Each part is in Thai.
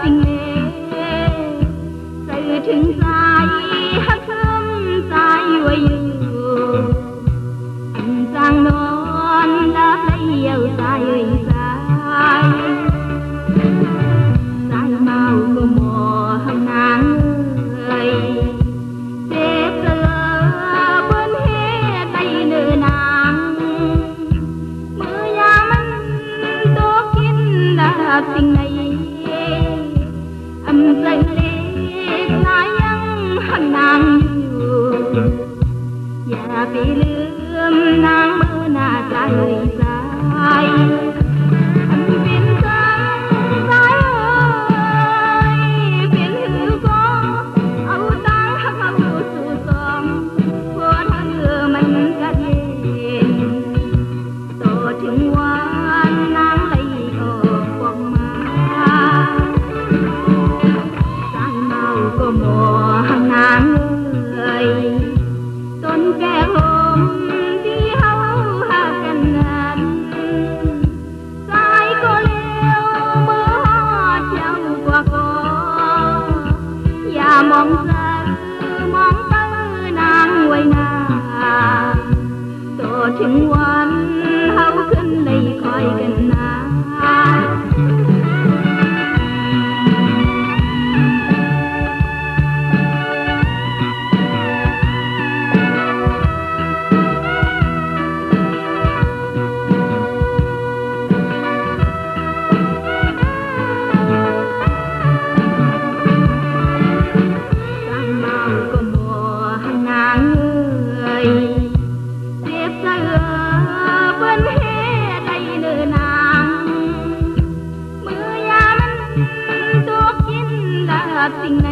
สิ่งเลสื่อถึงใจหักคำใจไว้อยู่อันจางนอนดับเลี้ยวใจสายใจเมาก็หมอหางนางเอ่ยเจ็บเสือบนเหตุใดเนื้อนางเมื่อยามันตัวกินดับสิ่งในใจเล็กลายยังหันนางอยู่อย่าไปลืมนางเมื่อหน้าใจสายเป็นจังสายเป็นหือก็เอาตังหักเอาสู่สองพอเธอมันกระเด็นต่อถึงวันนางเลยออกออกมาก็หมอหางนางเอ่ยต้นแก้วหอมที่เฮาหากันนั้นสายก็เลี้ยวเมื่อฮอดเจ้ากว่าก็อย่ามองซ้ายมองตานางไว้นาต่อถึงวันเฮาขึ้นเลยคอยกันนาสิ่งใน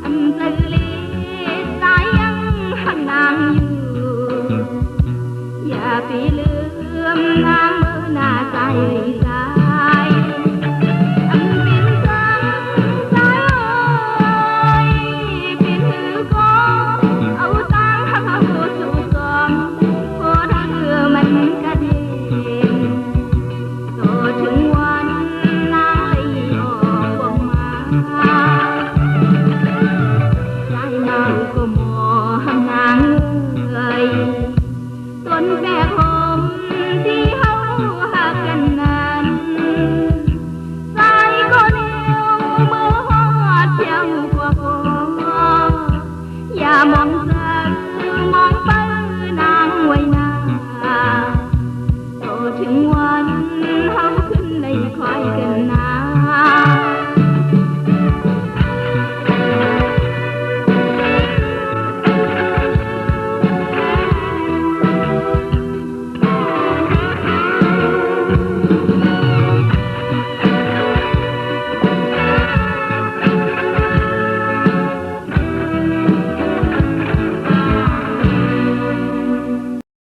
อันใจเล็กสายยังหันนางอยู่อย่าไปลืมนางเมื่อหน้าใจสายอันเป็นจังสายเป็นหือก็เอาตังหักเอาสู่สองพอเธอมันกระเด็นต่อถึงวันนางเลยออกใจเมาก็หมอหางนางเอ่ยต้นแบกหอมที่เฮาหากันนั้นใจก็เลี้ยวเมื่อฮอดเจ้ากว่าก็อย่ามองซ้ายมองไปนางไว้นาต่อถึงวันเฮาขึ้นในคอยกัน